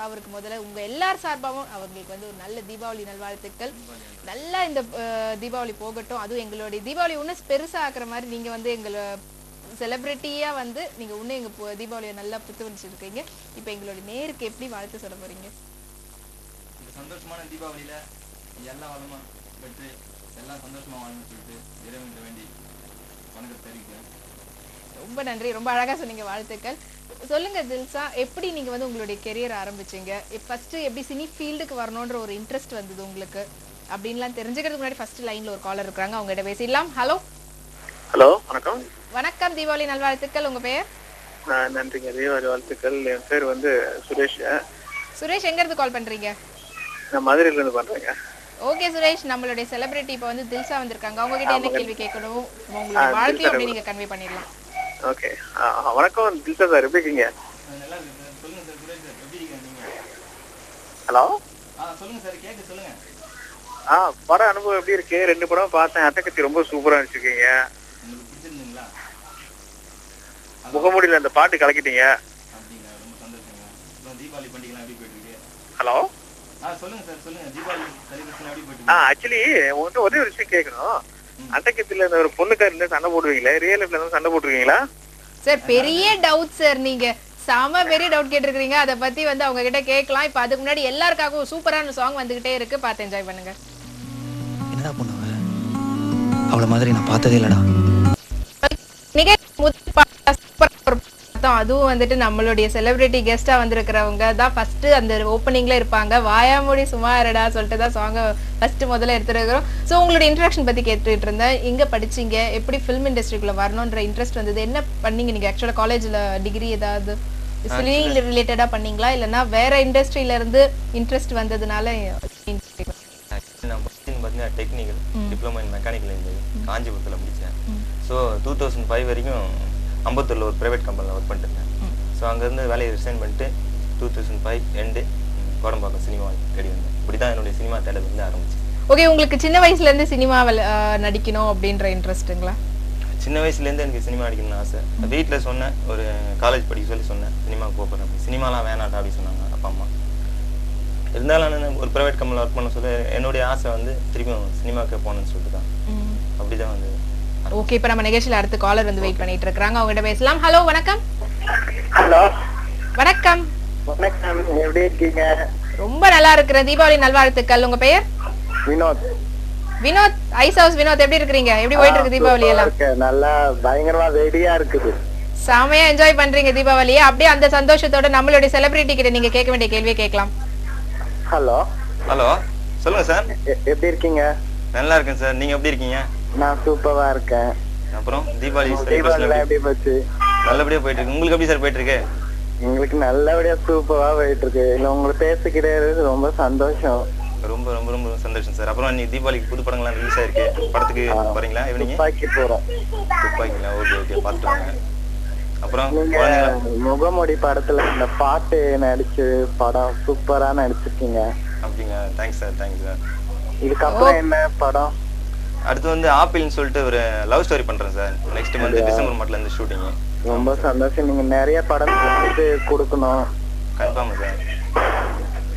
அவருக்கு முதல்ல உங்க எல்லார் சார்பாகவும் அவங்களுக்கு வந்து ஒரு நல்ல தீபாவளி நல்வாழ்த்துக்கள். நல்லா இந்த தீபாவளி போகட்டும். அதுவும் எங்களுடைய தீபாவளி இன்னும் பெருசா ஆக்குற மாதிரி நீங்க வந்து எங்களை செலிபிரிட்டியா வந்து நீங்க இன்னும் எங்க தீபாவளியை நல்லா புத்துவச்சிருக்கீங்க. இப்ப எங்களுடைய நேருக்கு எப்படி வாழ்த்து சொல்ல போறீங்க? இந்த சந்தோஷமான தீபாவளியில எல்லா வளமா பெற்று எல்லாம் சந்தோஷமா வாழணும்னு சொல்லிட்டு இறைவன் வேண்டி வணக்கம் தெரிவிக்கிறேன். ரொம்ப நன்றி, ரொம்ப அழகா சொன்னீங்க, வாழ்த்துக்கள். சொல்லுங்க தில்ஷா, எப்படி நீங்க வந்து உங்களுடைய கெரியர் ஆரம்பிச்சீங்க? ஃபர்ஸ்ட் எப்படி சினி ஃபீல்டுக்கு வரணும்ன்ற ஒரு இன்ட்ரெஸ்ட் வந்தது உங்களுக்கு அப்படின்லாம் தெரிஞ்சுக்கிறதுக்கு முன்னாடி ஃபர்ஸ்ட் லைன்ல ஒரு காலர் இருக்காங்க, அவங்க கிட்ட பேசிடலாம். ஹலோ ஹலோ, வணக்கம். வணக்கம், தீபாவளி நல்வாழ்த்துக்கள். உங்க பெயர்? நன்றிங்க, தீபாவளி வாழ்த்துக்கள். என் பேர் வந்து சுரேஷ். சுரேஷ், எங்க இருந்து கால் பண்றீங்க? நான் மதுரையில இருந்து பண்றேங்க. ஓகே சுரேஷ், நம்மளுடைய செலிபிரிட்டி இப்போ வந்து தில்ஷா வந்திருக்காங்க, அவங்க கிட்ட என்ன கேள்வி கேட்கணும் உங்களுடைய வாழ்க்கையை அப்படி நீங்க கன்வே பண்ணிடலாம். ஓகே, வணக்கம் தில்ஷா சார், எப்படி இருக்கீங்க? நல்லா இருக்கு சார். சொல்லுங்க சார் சுரேஷ் சார், எப்படி இருக்கீங்க நீங்க? ஹலோ. சொல்லுங்க சார், கேட்க சொல்லுங்க. பட அனுபவம் எப்படி இருக்கு? 2 படம் பார்த்தேன். அட்டகத்தி ரொம்ப சூப்பரா நடிச்சிருக்கீங்க. உங்களுக்கு பிடிச்சிருந்தீங்களா? முகமூடியில அந்த பாட்டு கலக்கிட்டீங்க. அப்படிங்களா, ரொம்ப சந்தோஷங்க. அப்புறம் தீபாவளி பண்டிகைலாம் எப்படி போயிட்டு இருக்கு? ஹலோ. சொல்லுங்க சார், சொல்லுங்க. தீபாவளி செலிப்ரேஷன் எப்படி போயிட்டு இருக்கு? ஆக்சுவலி உங்கள்கிட்ட ஒரே ஒரு விஷயம் கேட்கணும். அட்டகத்தில இந்த ஒரு பொண்ணுக்காரில சண்டை போடுவீங்களா? ரியல் லைஃப்ல இருந்து சண்டை போட்டுருக்கீங்களா? சார், பெரிய டவுட் சார், நீங்க செம பெரிய டவுட் கேட்டிருக்கீங்க. அதை பத்தி வந்து அவங்க கிட்ட கேட்கலாம். இப்ப அதுக்கு முன்னாடி எல்லாருக்காகவும் சூப்பரான சாங் வந்துகிட்டே இருக்கு, பார்த்து என்ஜாய் பண்ணுங்க. என்னடா பண்ணுவ? அவள மாதிரி நான் பார்த்ததே இல்லடா. அதுவும் வந்துட்டு நம்மளுடைய செலிபிரிட்டி கெஸ்டா வந்திருக்கிறவங்க தான் ஃபர்ஸ்ட் அந்த ஓப்பனிங்ல இருப்பாங்க. வாயாமூடி சும்மா இருடா சொல்லிட்டு தான் சாங் ஃபர்ஸ்ட் முதல்ல எடுத்துருக்கிறோம். ஸோ உங்களுடைய இன்ட்ராக்ஷன் பத்தி கேட்டுட்டு இருந்தேன். எங்க படிச்சீங்க, எப்படி ஃபிலிம் இண்டஸ்ட்ரிக்குள்ள வரணும்ன்ற இன்ட்ரெஸ்ட் வந்தது, என்ன பண்ணீங்க நீங்க? ஆக்சுவலா காலேஜ்ல டிகிரி ஏதாவது ஃபிலிம் ரிலேட்டடா பண்ணீங்களா, இல்லைன்னா வேற இண்டஸ்ட்ரியில இருந்து இன்ட்ரெஸ்ட் வந்ததுனால? நான் பார்த்தீங்கன்னா technical diploma in mechanical engineering காஞ்சிபுரத்தில் முடித்தேன். ஸோ 2005 வரைக்கும் அம்பத்தூரில் ஒரு ப்ரைவேட் கம்பெனியில் ஒர்க் பண்ணிட்டு இருந்தேன். ஸோ அங்கேருந்து வேலையை ரிசைன் பண்ணிட்டு 2005 எண்டு கோடம்பாக்கம் சினிமா தேடி வந்தேன். இப்படி தான் என்னுடைய சினிமா தேடல் வந்து ஆரம்பிச்சு. ஓகே, உங்களுக்கு சின்ன வயசுல இருந்து சினிமாவில் நடிக்கணும் அப்படின்ற இன்ட்ரெஸ்ட்டுங்களா? சின்ன வயசுலேருந்து எனக்கு சினிமா நடிக்கணும்னு ஆசை. வீட்டில் சொன்னேன், ஒரு காலேஜ் படிக்க சொல்லி சொன்னேன், சினிமாவுக்கு போகிறேன். அப்படி சினிமாலாம் வேணாட்டா அப்படி சொன்னாங்க அப்பா அம்மா. இருந்தாலும் நான் ஒரு ப்ரைவேட் கம்பெனியில் ஒர்க் பண்ண சொல்லி என்னுடைய ஆசை வந்து திரும்பியும் சினிமாவுக்கு போகணும்னு சொல்லிட்டு தான் அப்படிதான் வந்து. ஓகே, இப்போ நம்ம நிகழ்ச்சியில் அடுத்த காலர் வந்து வெயிட் பண்ணிட்டு இருக்காங்க, அவங்க கிட்ட பேசலாம். ஹலோ, வணக்கம். ஹலோ, வணக்கம். வணக்கம், எப்படி இருக்கீங்க? ரொம்ப நல்லா இருக்கிறேன், தீபாவளி நல்வாழ்த்துக்கள். உங்க பெயர்? வினோத். வினோத், ஐஸ் ஹவுஸ் வினோத், எப்படி இருக்கீங்க? எப்படி போயிட்டு இருக்கு தீபாவளி எல்லாம்? நல்லா பயங்கரமா வெடியா இருக்குது. செமையா என்ஜாய் பண்றீங்க தீபாவளியை. அப்படியே அந்த சந்தோஷத்தோட நம்மளுடைய செலிபிரிட்டி கிட்ட நீங்க கேட்க வேண்டிய கேள்வியை கேட்கலாம். ஹலோ. ஹலோ, சொல்லுங்க சார். எப்படி இருக்கீங்க? நல்லா இருக்கேன் சார், நீங்க எப்படி இருக்கீங்க? நான் சூப்பரா இருக்கேன். அப்புறம் தீபாவளி எப்படி போச்சு? நல்லபடியா போயிட்டு இருக்கு. உங்களுக்கு எப்படி சார் போயிட்டு இருக்கு? எங்களுக்கு நல்லபடியா சூப்பரா போயிட்டு இருக்கு. இல்ல உங்களை பேசிக்கிட்டே ரொம்ப சந்தோஷம். ரொம்ப ரொம்ப ரொம்ப சந்தோஷம் சார். அப்புறம் நீ தீபாவளிக்கு புது படங்கள்லாம் ரிலீஸ் ஆயிருக்கு, படத்துக்கு போறீங்களா? துப்பாக்கி போறோம். துப்பாக்கிங்களா? ஓகே ஓகே, பார்த்துட்டு வாங்க. அப்புறம் முகமூடி படத்துல இந்த பாட்டு நடிச்சு படம் சூப்பரா நடிச்சிருக்கீங்க. அப்படிங்க, தேங்க்ஸ் சார், தேங்க்ஸ் சார். இதுக்கப்புறம் என்ன படம்? அடுத்து வந்து ஆப்பிள்னு சொல்லிட்டு ஒரு லவ் ஸ்டோரி பண்றேன் சார். நெக்ஸ்ட் மந்த் டிசம்பர் மாதத்துல இருந்து ஷூட்டிங். ரொம்ப சந்தோஷம், நீங்க நிறைய படம் கொடுக்கணும். Confirm sir.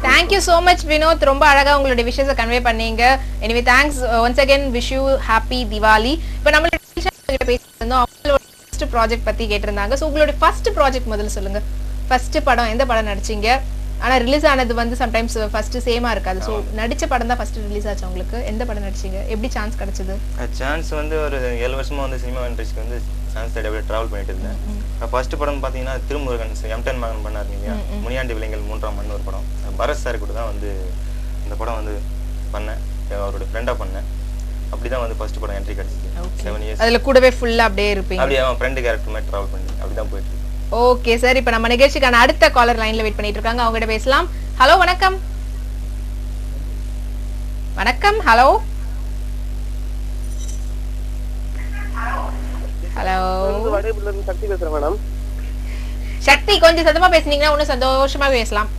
Thank you so much Vinoth, ரொம்ப அழகா உங்களுடைய விஷயத்தை கன்வே பண்ணீங்க. Anyway thanks once again, wish you happy Diwali. இப்போ நம்ம பேசியிருந்தோம், அவங்களோட ஃபர்ஸ்ட் ப்ராஜெக்ட் பத்தி கேட்டிருந்தாங்க. ஸோ உங்களுடைய ஃபர்ஸ்ட் ப்ராஜெக்ட் முதல்ல சொல்லுங்க. ஃபர்ஸ்ட் படம் எந்த படம் நடிச்சீங்க? ஆனா ரிலீஸ் ஆனது வந்து சம்டைம்ஸ் ஃபர்ஸ்ட் சேமா இருக்காது. ஸோ நடிச்ச படம் தான் ஃபர்ஸ்ட் ரிலீஸ் ஆச்சு உங்களுக்கு. எந்த படம் நடிச்சீங்க? எப்படி சான்ஸ் கிடைச்சது? சான்ஸ் வந்து ஒரு 7 வருஷமா வந்து சினிமா இண்டஸ்ட்ரிக்கு வந்து சான்ஸ் தேடி அப்படியே ட்ராவல் பண்ணிட்டு இருந்தேன். ஃபர்ஸ்ட் படம் பார்த்தீங்கன்னா திருமுருகன் எம்டன் மகன் பண்ணார் இல்லையா, முனியாண்டி விலைங்கள் 3ஆம் மண் ஒரு படம். பரத் சார் கூட தான் வந்து இந்த படம் வந்து பண்ணேன், அவரோட ஃப்ரெண்டாக பண்ணேன். அப்படிதான் வந்து ஃபர்ஸ்ட் படம் என்ட்ரி கிடைச்சிது. 7 இயர்ஸ் அதுல கூடவே ஃபுல்லா அப்படியே இருப்பீங்க, அப்படியே அவன் ஃப்ரெண்டு கேரக்டர் மாதிரி ட்ராவல் பண்ணி அப்படிதான் போயிட்டு. ஓகே சார், இப்போ நம்ம நிகழ்ச்சிக்கான அடுத்த காலர் லைன்ல வெயிட் பண்ணிட்டு இருக்காங்க, அவங்க கிட்ட பேசலாம். ஹலோ, வணக்கம். வணக்கம். ஹலோ ஹலோ, சக்தி பேசுறேன் மேடம். சக்தி, கொஞ்சம் சத்தமா பேசுனீங்கன்னா இன்னும் சந்தோஷமா பேசலாம்.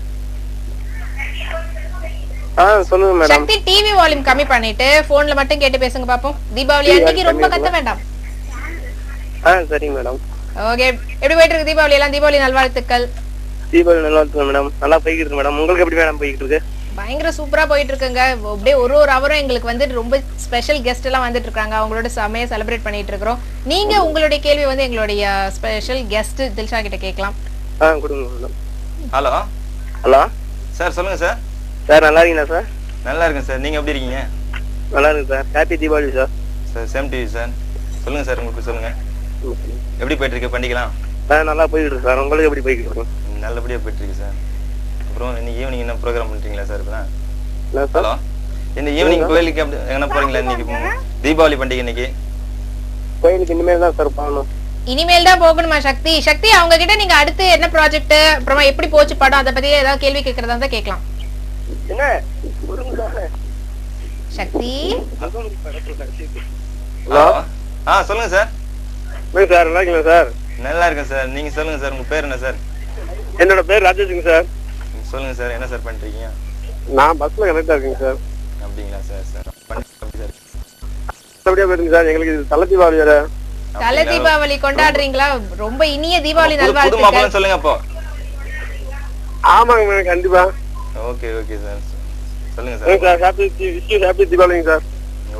சொல்லுங்க மேடம். சக்தி, டிவி வால்யூம் கம்மி பண்ணிட்டு போன்ல மட்டும் கேட்டு பேசுங்க பாப்போம். தீபாவளி அன்னைக்கு ரொம்ப கத்த வேண்டாம். சரிங்க மேடம். ஓகே, எப்படி போயிட்டு இருக்கு தீபாவளி எல்லாம்? தீபாவளி நல்வாழ்த்துக்கள். தீபாவளி நல்லா இருக்கு மேடம். நல்லா போய்கிட்டு இருக்கு மேடம். உங்களுக்கு எப்படி மேடம் போய்கிட்டு இருக்கு? பயங்கர சூப்பரா போயிட்டு இருக்குங்க. அப்படியே ஒரு அவரும் எங்களுக்கு வந்து ரொம்ப ஸ்பெஷல் கெஸ்ட் எல்லாம் வந்துட்டு இருக்காங்க. அவங்களோட செமையா செலிப்ரேட் பண்ணிட்டு இருக்கோம். நீங்க உங்களுடைய கேள்வி வந்து எங்களுடைய ஸ்பெஷல் கெஸ்ட் தில்ஷா கிட்ட கேட்கலாம். கொடுங்க மேடம். ஹலோ ஹலோ சார், சொல்லுங்க சார். சார் நல்லா இருக்கீங்களா சார்? நல்லா இருக்கேன் சார். நீங்க எப்படி இருக்கீங்க? நல்லா இருக்கு sir. Happy Deepavali sir. Sir same TV sir. சொல்லுங்க சார், உங்களுக்கு சொல்லுங்க. எப்படி போயிட்டு இருக்கு பண்டிகைலாம்? நல்லா போய்கிட்டு இருக்கு சார். உங்களுக்கு எப்படி போய்கிட்டு இருக்கு? நல்லபடியா போயிட்டு இருக்கு சார். அப்புறம் இன்னைக்கு ஈவினிங் என்ன ப்ரோக்ராம் பண்றீங்களா சார்? இப்பதான் ஹலோ, இந்த ஈவினிங் கோயிலுக்கு என்ன போறீங்களா? இன்னைக்கு தீபாவளி பண்டிகை. இன்னைக்கு கோயிலுக்கு இனிமேல் தான் சார் போகணும். இனிமேல் தான் போகணுமா சக்தி? சக்தி, அவங்க கிட்ட நீங்க அடுத்து என்ன ப்ராஜெக்ட், அப்புறமா எப்படி போச்சு படம், அதை பத்தி ஏதாவது கேள்வி கேட்கறதா இருந்தா கேட்கலாம். என்ன சக்தி? ஹலோ. சொல்லுங்க சார். சார் நல்லா இருக்கீங்களா சார்? நல்லா இருக்கேன் சார். நீங்க சொல்லுங்க சார், உங்க பேர் என்ன சார்? என்னோட பேர் ராஜேஷுங்க சார். சொல்லுங்க சார், என்ன சார் பண்றீங்க? நான் பஸ்ல கனெக்டா இருக்கேங்க சார். அப்படிங்களா சார்? சார் சார் அப்படியே போயிருங்க சார். எங்களுக்கு இது தலை தீபாவளி வேற. தலை தீபாவளி கொண்டாடுறீங்களா? ரொம்ப இனிய தீபாவளி நல்வாழ்த்துக்கள். சொல்லுங்க அப்போ. ஆமாங்க மேம், கண்டிப்பா. ஓகே ஓகே சார், சொல்லுங்க சார். ஹாப்பி தீபாவளிங்க sir.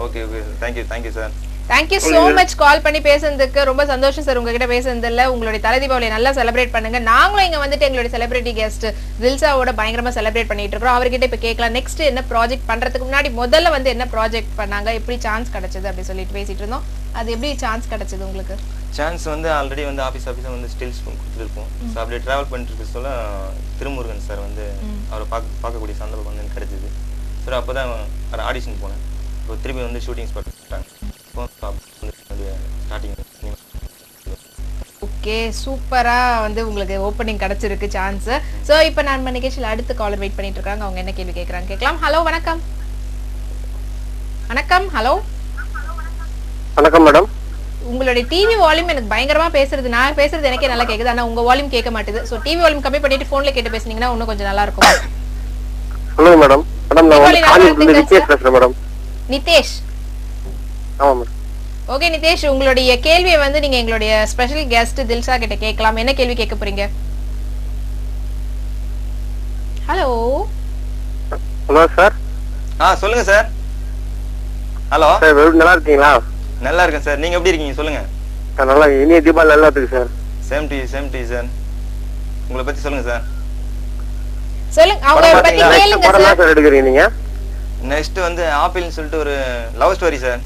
Okay okay, thank you sir. Thank you so much call பண்ணி பேசுனதுக்கு. ரொம்ப சந்தோஷம் சார் உங்ககிட்ட பேசுனதுல. உங்களுடைய தலை தீபாவளியை நல்லா செலிப்ரேட் பண்ணுங்க. நாங்களும் இங்க வந்துட்டு எங்களுடைய செலிபிரிட்டி கெஸ்ட் தில்ஷாவோட பயங்கரமா செலிப்ரேட் பண்ணிட்டு இருக்கோம். அவர்கிட்ட இப்ப கேட்கலாம், நெக்ஸ்ட் என்ன ப்ராஜெக்ட் பண்றதுக்கு முன்னாடி முதல்ல வந்து என்ன ப்ராஜெக்ட் பண்ணாங்க, எப்படி சான்ஸ் கிடைச்சது அப்படி சொல்லிட்டு பேசிட்டு இருந்தோம். அது எப்படி சான்ஸ் கிடைச்சது உங்களுக்கு? சான்ஸ் வந்து ஆல்ரெடி வந்து ஆஃபீஸா வந்து ஸ்டில்ஸ் கொடுத்துருப்போம். ஸோ அப்படியே ட்ராவல் பண்ணிட்டு இருக்க சொல்ல திருமுருகன் சார் வந்து அவரை பார்க்கக்கூடிய சந்தர்ப்பம் வந்து கிடைச்சிது. ஸோ அப்போ தான் ஆடிஷன் போனேன். இப்போ திருப்பி வந்து ஷூட்டிங் ஸ்பாட் பண்ணிட்டாங்க. ஓகே, சூப்பரா வந்து உங்களுக்கு ஓப்பனிங் கிடைச்சிருக்கு சான்ஸ். சோ இப்போ நான் நிகழ்ச்சியில் அடுத்த காலர் வெயிட் பண்ணிட்டு இருக்காங்க. அவங்க என்ன கேள்வி கேட்கறாங்க கேட்கலாம். ஹலோ, வணக்கம். வணக்கம். ஹலோ வணக்கம் மேடம். உங்களுடைய டிவி வால்யூம் எனக்கு பயங்கரமா பேசுறது, நான் பேசுறது எனக்கே நல்லா கேக்குது, ஆனா உங்க வால்யூம் கேட்க மாட்டேது. சோ டிவி வால்யூம் கம்மி பண்ணிட்டு போன்ல கேட்டு பேசுனீங்கன்னா இன்னும் கொஞ்சம் நல்லா இருக்கும். சொல்லுங்க மேடம். மேடம் நான் காஞ்சிபுரத்துல நித்தேஷ் பேசுறேன் மேடம். நிதேஷ்? ஆமா மேடம். ஓகே நிதேஷ், உங்களுடைய கேள்வியை வந்து நீங்க எங்களுடைய ஸ்பெஷல் கெஸ்ட் தில்ஷா கிட்ட கேட்கலாம். என்ன கேள்வி கேட்க போறீங்க? ஹலோ. Hello sir. சொல்லுங்க சார். ஹலோ சார், நல்லா இருக்கீங்களா? நல்லா இருக்கேன் சார். நீங்க எப்படி இருக்கீங்க சொல்லுங்க? நல்லா இனிய தீபாவளி நல்லா இருக்கு சார். Same D sir. உங்களை பத்தி சொல்லுங்க சார். சொல்லுங்க, அவங்க பத்தி கேளுங்க சார். என்ன சார் எடுக்கறீங்க நீங்க? நெக்ஸ்ட் வந்து ஆப்பிள்னு சொல்லிட்டு ஒரு லவ் ஸ்டோரி சார்.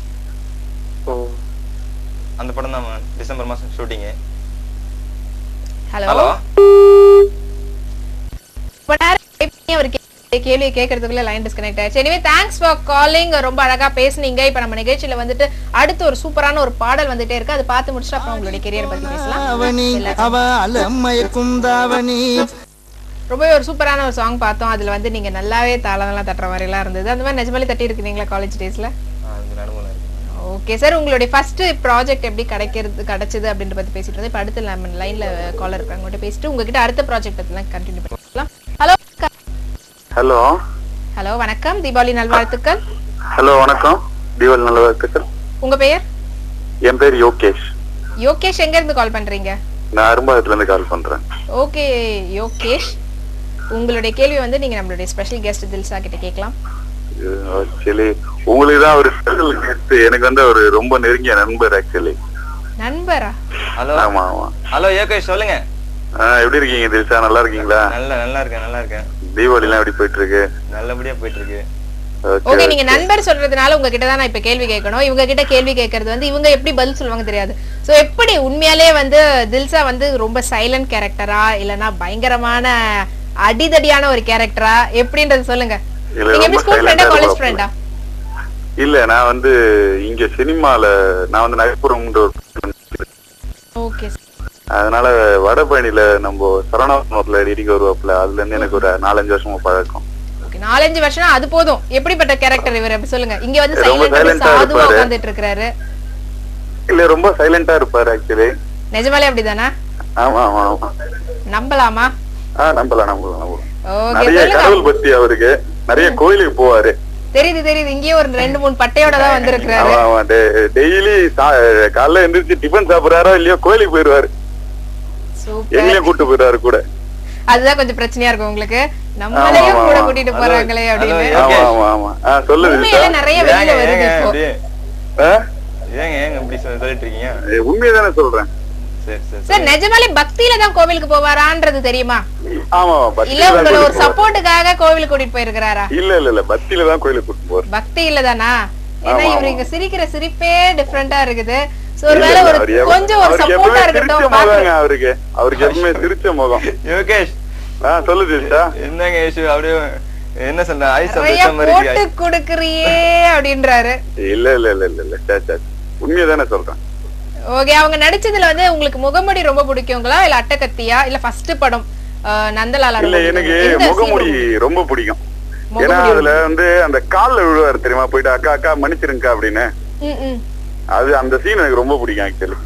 அந்த படம் தான் டிசம்பர் மாசம் ஷூட்டிங். ஹலோ. கேள்வி கேட்கறதுக்குள்ள லைன் டிஸ்கனெக்ட் ஆயிடுச்சு. Anyway thanks for calling. ரொம்ப அழகா பேசுனீங்க. இப்ப நம்ம நிகழ்ச்சியில வந்துட்டு அடுத்து ஒரு சூப்பரான ஒரு பாடல் வந்துட்டே இருக்கு. அதை பார்த்து முடிச்சுட்டு அப்புறம் உங்களுடைய கெரியர் பத்தி பேசலாம். ரொம்பவே ஒரு சூப்பரான ஒரு சாங் பார்த்தோம். அதுல வந்து நீங்க நல்லாவே தாளம்லாம் தட்டுற மாதிரி எல்லாம் இருந்தது. அந்த மாதிரி நிஜமாலே தட்டி இருக்கீங்களா காலேஜ் டேஸ்ல? ஓகே சார், உங்களுடைய ஃபர்ஸ்ட் ப்ராஜெக்ட் எப்படி கிடைச்சது அப்படின்ற பத்தி பேசிட்டு இருந்தோம். இப்ப அடுத்து நம்ம லைன்ல காலர் இருக்காங்க, அவங்ககிட்ட பேசிட்டு உங்ககிட்ட அடுத்த ப்ராஜெக்ட் பத்தி கண்டினியூ பண்ணலாம். ஹலோ. ஹலோ. ஹலோ, வணக்கம். தீபாவளி நல்வாழ்த்துக்கள். ஹலோ, வணக்கம். தீபாவளி நல்வாழ்த்துக்கள். உங்க பெயர்? என் பேர் யோகேஷ். யோகேஷ், எங்க இருந்து கால் பண்றீங்க? நான் அரும்பாக்கத்துல இருந்து கால் பண்றேன். ஓகே யோகேஷ், உங்களுடைய கேள்வி வந்து நீங்க நம்மளுடைய ஸ்பெஷல் கெஸ்ட் தில்ஷா கிட்ட கேட்கலாம். ஆக்சுவலி உங்களுக்கு தான் ஒரு ஸ்பெஷல் கெஸ்ட். எனக்கு வந்து ஒரு ரொம்ப நெருங்கிய நண்பர். ஆக்சுவலி நண்பரா? ஹலோ. ஆமா ஆமா. ஹலோ யோகேஷ், சொல்லுங்க. எப்படி இருக்கீங்க தில்ஷா? நல்லா இருக்கீங்களா? நல்லா இருக்கேன். தீபாவளி எல்லாம் எப்படி போயிட்டு இருக்கு? நல்லபடியா போயிட்டு இருக்கு. ஓகே, நீங்க நண்பர் சொல்றதுனால உங்ககிட்ட தான் நான் இப்ப கேள்வி கேட்கணும். இவங்க கிட்ட கேள்வி கேட்கறது வந்து இவங்க எப்படி பதில் சொல்லுவாங்க தெரியாது. சோ எப்படி உண்மையாலே வந்து தில்ஷா வந்து ரொம்ப சைலண்ட் கேரக்டரா இல்லனா பயங்கரமான அடிதடியான ஒரு கேரக்டரா எப்படின்றது சொல்லுங்க. நீங்க எப்படி ஸ்கூல் ஃப்ரெண்டா காலேஜ் ஃப்ரெண்டா? இல்ல, நான் வந்து இங்க சினிமால நான் வந்து நகர்ப்புறம். ஓகே. அதனால வடபழனியில நம்ம சரவணபவனத்துல டிடிக்கு வருவாப்ல. அதுல இருந்து எனக்கு ஒரு 4-5 வருஷமா பழக்கம். ஓகே, 4-5 வருஷம் அது போதும். எப்படிப்பட்ட கேரக்டர் இவர் அப்படி சொல்லுங்க. இங்க வந்து சைலண்டா சாதுவா உட்கார்ந்துட்டு இருக்காரு. இல்ல, ரொம்ப சைலண்டா இருப்பாரு ஆக்சுவலி. நிஜமாலே அப்படிதானா? ஆமா ஆமா ஆமா. நம்பலாமா? நம்பலாம். ஓகே, நிறைய கடவுள் பத்தி அவருக்கு நிறைய கோயிலுக்கு போவாரு. தெரியுது. இங்கேயே ஒரு 2-3 பட்டையோட தான் வந்திருக்காரு. ஆமா, டெய்லி காலைல எந்திரிச்சு டிபன் சாப்பிடுறாரோ இல்லையோ கோயிலுக்கு போயிருவாரு. எங்களையும் கூட்டு போயிடுவாரு கூட. அதுதான் கொஞ்சம் பிரச்சனையா இருக்கும் உங்களுக்கு. நம்மளையும் கூட கூட்டிட்டு போறாங்களே அப்படின்னு. ஆமா ஆமா சொல்லு உண்மையில நிறைய வெளியில வருது இப்போ. ஏங்க இப்படி சொல்லிட்டு இருக்கீங்க? உண்மையதானே சொல்றேன். சார் நிஜமாலே பக்தியில தான் கோவிலுக்கு போவாரான்றது தெரியுமா? ஆமா இல்ல உங்களை ஒரு சப்போர்ட்டுக்காக கோவிலுக்கு கூட்டிட்டு போயிருக்காரா? இல்ல பக்தியில தான் கோயிலுக்கு கூட்டிட்டு போறாரு. பக்தியில தானா? ஏன்னா இவருக்கு சிரிக்கிற சிரிப்பே டிஃபரெண்டா இருக்குது. சோ ஒருவேளை ஒரு கொஞ்சம் ஒரு சப்போர்ட்டா இருக்கட்டும். அவருக்கு எப்பவுமே சிரிச்ச முகம். யோகேஷ் சொல்லு ஜெயிச்சா. என்னங்க இஷ்யூ? அப்படியே என்ன சொல்ற? ஐஸ் போட்டு குடுக்குறியே அப்படின்றாரு. இல்ல உண்மையதானே சொல்றேன். ஓகே, அவங்க நடிச்சதுல வந்து உங்களுக்கு முகமுடி ரொம்ப பிடிக்குங்களா இல்ல அட்டகத்தியா இல்ல ஃபர்ஸ்ட் படம் நந்தலாலா? இல்ல எனக்கு முகமுடி ரொம்ப பிடிக்கும். ஏன்னா அதுல வந்து அந்த கால்ல விழுவாரு தெரியுமா, போயிட்டு அக்கா அக்கா மன்னிச்சிருங்க அப்படின்னு. அது அந்த சீன் எனக்கு ரொம்ப பிடிக்கும் ஆக்சுவலி.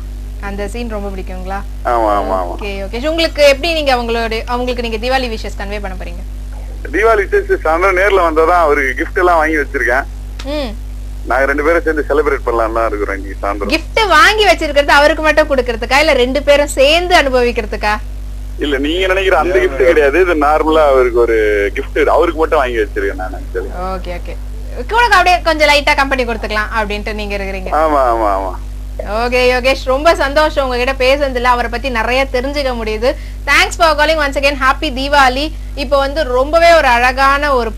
அந்த சீன் ரொம்ப பிடிக்குங்களா? ஆமா ஆமா ஆமா. Okay okay. உங்களுக்கு எப்படி நீங்க அவங்களுக்கு நீங்க தீபாவளி விஷஸ் கன்வே பண்ண போறீங்க? தீபாவளி விஷஸ் சாயந்தரம் நேர்ல வந்தாதான் அவருக்கு கிஃப்ட் எல்லாம் வாங்கி வச்சிருக்கேன். நாங்க 2 பேரும் சேர்ந்து செலிப்ரேட் பண்ணலாம் தான் இருக்கிறோம் இன்னைக்கு சாயந்தரம். கிஃப்ட் வாங்கி வச்சிருக்கிறது அவருக்கு மட்டும் கொடுக்கிறதுக்கா இல்ல 2 பேரும் சேர்ந்து அனுபவிக்கிறதுக்கா? இல்ல நீங்க நினைக்கிற அந்த கிஃப்ட் கிடையாது. இது நார்மலா அவருக்கு ஒரு கிஃப்ட் அவருக்கு மட்டும் வாங்கி வச்சிருக்கேன் நான் ஆக்சுவலி. Okay okay. கூட அப்படியே கொஞ்சம் லைட்டா கம்பெனி கொடுத்துக்கலாம் அப்படின்ட்டு நீங்க இருக்கீங்க. ஆமா ஆமா ஆமா. ஓகே யோகேஷ், ரொம்ப சந்தோஷம் உங்ககிட்ட பேசுனதுல. அவரை பத்தி நிறைய தெரிஞ்சுக்க முடியுது. Thanks for calling once again. Happy Deepavali. இப்போ வந்து ரொம்பவே ஒரு அழகான ஒரு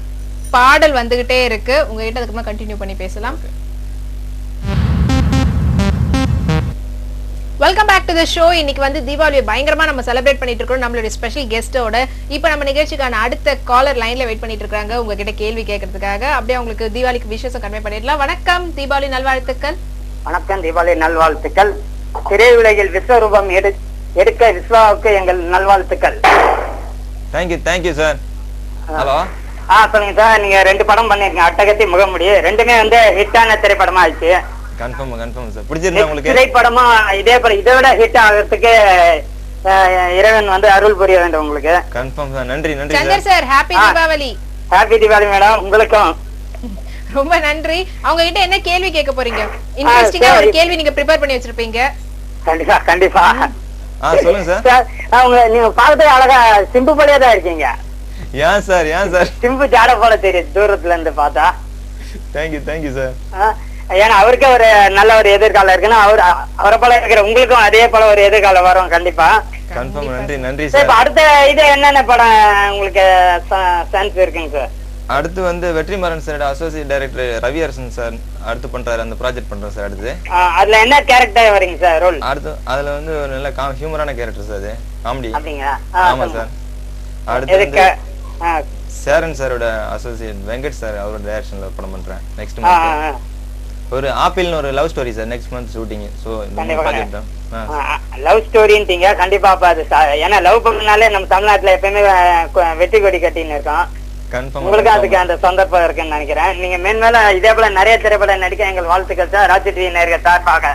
பாடல் வந்துகிட்டே இருக்கு. உங்ககிட்ட அதுக்கு கண்டினியூ பண்ணி பேசலாம். Welcome back to the show. இன்னைக்கு வந்து தீபாவளியை பயங்கரமா நம்ம செலிப்ரேட் பண்ணிட்டு இருக்கோம் நம்மளுடைய ஸ்பெஷல் கெஸ்டோட. இப்போ நம்ம நிகழ்ச்சிக்கான அடுத்த காலர் லைன்ல வெயிட் பண்ணிட்டு இருக்காங்க உங்ககிட்ட கேள்வி கேட்கறதுக்காக. அப்படியே உங்களுக்கு தீபாவளிக்கு விஷயம் கன்வே பண்ணிடலாம். வணக்கம், தீபாவளி நல்வாழ்த்துக்கள். வணக்கம், தீபாவளி நல்வாழ்த்துக்கள். திரையுலகில் விஸ்வரூபம் எடுக்க விஸ்வாவுக்கு எங்கள் நல்வாழ்த்துக்கள். Thank you sir. ஹலோ சொல்லுங்க சார். நீங்க 2 படம் பண்ணிருக்கீங்க, அட்டகத்தி முகமுடி. 2மே வந்து ஹிட்டான திரைப்படமா ஆயிடுச்சு. Confirm sir. பிடிச்சிருந்தா உங்களுக்கு? திரைப்படமும் இதே படம் இதை விட ஹிட் ஆகிறதுக்கு இறைவன் வந்து அருள் புரிய வேண்டும் உங்களுக்கு. Confirm sir. நன்றி Shankar sir. Happy Deepavali. Happy Deepavali madam. உங்களுக்கும் ரொம்ப நன்றி. அவங்க கிட்ட என்ன கேள்வி கேட்க போறீங்க? இன்ட்ரஸ்டிங்கா ஒரு கேள்வி நீங்க ப்ரிப்பேர் பண்ணி வச்சிருப்பீங்க. கண்டிப்பா சொல்லுங்க சார். அவங்க நீங்க பார்க்கறதுக்கு அழகா சிம்பு போலயே தான் இருக்கீங்க. ஏன் சார் சிம்பு ஜாட போல தெரியுது தூரத்துல இருந்து பார்த்தா. Thank you sir. ஏன்னா அவருக்கே ஒரு நல்ல ஒரு எதிர்காலம் இருக்குன்னா அவரை போல இருக்கிற உங்களுக்கும் அதே போல ஒரு எதிர்காலம் வரும் கண்டிப்பா. கன்ஃபார்ம். நன்றி சார். இப்ப அடுத்த இது என்னென்ன படம் உங்களுக்கு சான்ஸ் இருக்குங்க சார்? அடுத்து வந்து Vetrimaaran sir associate director Ravi அரசன் சார் அடுத்து பண்றாரு, அந்த ப்ராஜெக்ட் பண்றோம் சார். அடுத்து அதுல என்ன கேரக்டர் வரீங்க சார் ரோல்? அடுத்து அதுல வந்து ஒரு நல்ல ஹியூமரான கேரக்டர் சார், அது காமெடி. அப்படிங்களா? ஆமா சார். அடுத்து சேரன் சாரோட அசோசியேட் வெங்கட் சார் அவரோட டைரக்ஷன்ல படம் பண்றேன் நெக்ஸ்ட் மந்த். ஒரு ஆப்பிள்னு ஒரு love story sir next month shooting. So இந்த ப்ராஜெக்ட் தான். லவ் ஸ்டோரின்றீங்க கண்டிப்பா. அது ஏன்னா லவ் பண்ணனாலே நம்ம தமிழ்நாட்டுல எப்பயுமே வெற்றி கொடி கட்டின்னு இருக்கோம். கன்ஃபார்ம் உங்களுக்கு அதுக்கு அந்த சந்தர்ப்பம் இருக்குன்னு நினைக்கிறேன். நீங்க மேன்மேல இதே போல நிறைய திரைப்படம் நடிக்க எங்கள் வாழ்த்துக்கள் சார். ராஜ் டிவி நேயர்கள் சார்பாக.